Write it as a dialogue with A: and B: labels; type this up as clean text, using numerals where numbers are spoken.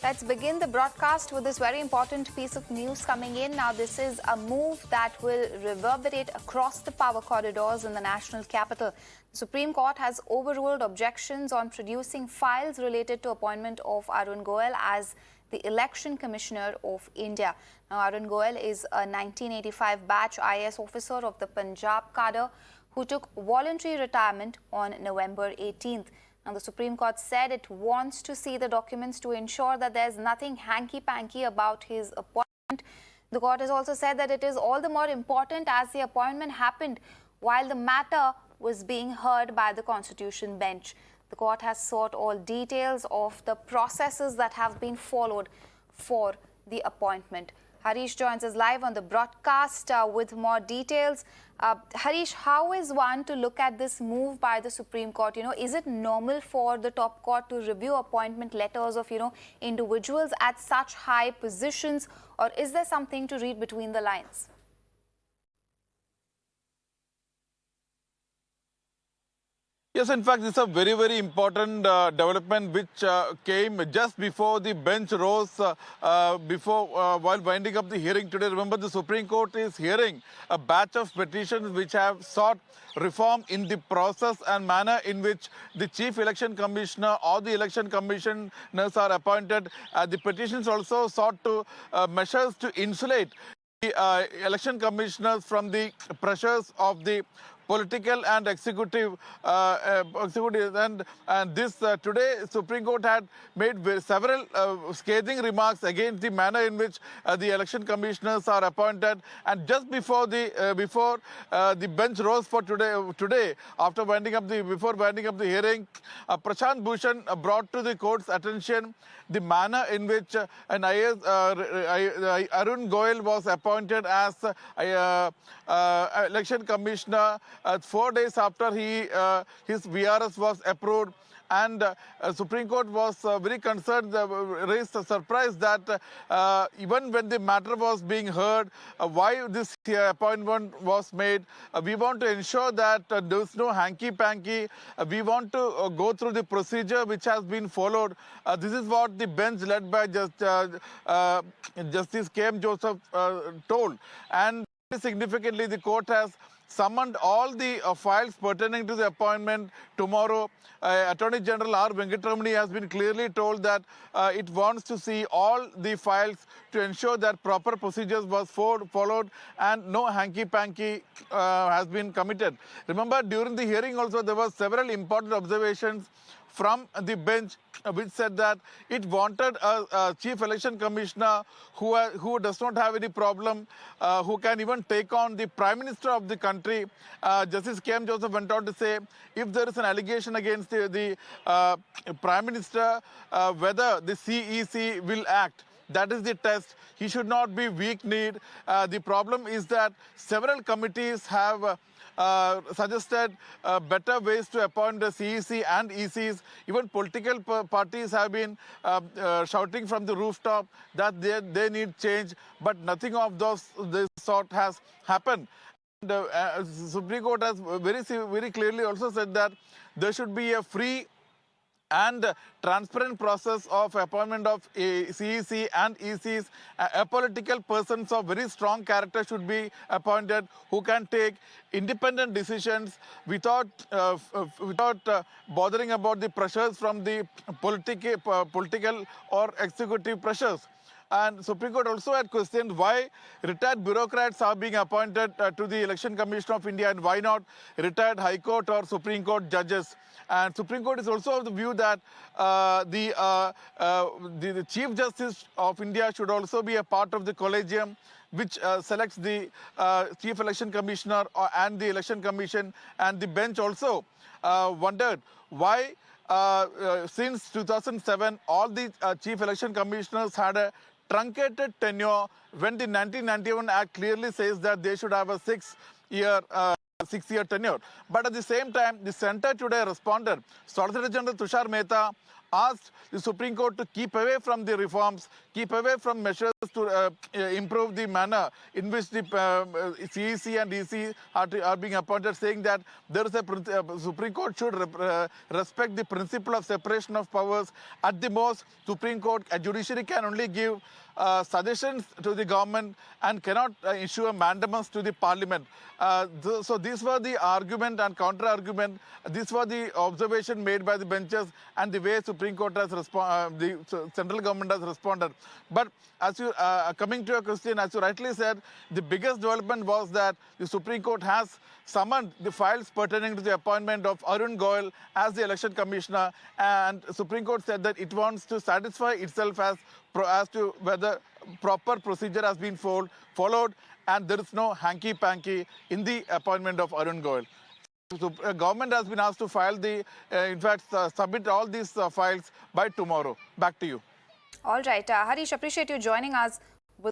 A: Let's begin the broadcast with this very important piece of news coming in. Now, this is a move that will reverberate across the power corridors in the national capital. The Supreme Court has overruled objections on producing files related to appointment of Arun Goyal as the Election Commissioner of India. Now, Arun Goyal is a 1985 batch IAS Officer of the Punjab Cadre who took voluntary retirement on November 18th. Now, the Supreme Court said it wants to see the documents to ensure that there's nothing hanky-panky about his appointment. The court has also said that it is all the more important as the appointment happened while the matter was being heard by the Constitution bench. The court has sought all details of the processes that have been followed for the appointment. Harish joins us live on the broadcast with more details. Harish, how is one to look at this move by the Supreme Court? Is it normal for the top court to review appointment letters of, individuals at such high positions, or is there something to read between the lines?
B: Yes, in fact, this is a very, very important development which came just before the bench rose while winding up the hearing today. Remember, the Supreme Court is hearing a batch of petitions which have sought reform in the process and manner in which the Chief Election Commissioner or the Election Commissioners are appointed. The petitions also sought to measures to insulate the Election Commissioners from the pressures of the political and executive and this today Supreme Court had made several scathing remarks against the manner in which the election commissioners are appointed. And just before the bench rose for today after winding up the hearing, Prashant Bhushan brought to the court's attention the manner in which an Arun Goyal was appointed as election commissioner 4 days after his VRS was approved. And Supreme Court was very concerned, raised a surprise that even when the matter was being heard, why this appointment was made, we want to ensure that there is no hanky-panky. We want to go through the procedure which has been followed. This is what the bench led by Justice K. M. Joseph told. And significantly, the court has summoned all the files pertaining to the appointment tomorrow. Attorney General R. Venkatramani has been clearly told that it wants to see all the files to ensure that proper procedures was followed and no hanky-panky has been committed. Remember, during the hearing also there were several important observations from the bench which said that it wanted a chief election commissioner who does not have any problem, who can even take on the prime minister of the country. Justice K. M. Joseph went on to say, if there is an allegation against the prime minister, whether the CEC will act. That is the test. He should not be weak-kneed. The problem is that several committees have suggested better ways to appoint the CEC and ECs. Even political parties have been shouting from the rooftop that they need change, but nothing of this sort has happened. And Supreme Court has very clearly also said that there should be a free and transparent process of appointment of CEC and ECs. Apolitical persons of very strong character should be appointed who can take independent decisions without bothering about the pressures from the political or executive pressures. And Supreme Court also had questioned why retired bureaucrats are being appointed to the Election Commission of India and why not retired High Court or Supreme Court judges. And Supreme Court is also of the view that the Chief Justice of India should also be a part of the collegium which selects the Chief Election Commissioner and the Election Commission. And the bench also wondered why since 2007 all the Chief Election Commissioners had a truncated tenure when the 1991 Act clearly says that they should have a six-year tenure. But at the same time, the centre today responded. Solicitor General Tushar Mehta asked the Supreme Court to keep away from the reforms, keep away from measures to improve the manner in which the CEC and EC are being appointed, saying that there is a Supreme Court should respect the principle of separation of powers. At the most, Supreme Court, a judiciary can only give suggestions to the government and cannot issue a mandamus to the parliament. So these were the argument and counter-argument. These were the observation made by the benches and the way Supreme Court has the central government has responded. But as you coming to your question, as you rightly said, the biggest development was that the Supreme Court has summoned the files pertaining to the appointment of Arun Goyal as the election commissioner, and Supreme Court said that it wants to satisfy itself as to whether proper procedure has been followed and there is no hanky-panky in the appointment of Arun Goyal. So government has been asked to file submit all these files by tomorrow. Back to you.
A: All right. Harish, appreciate you joining us.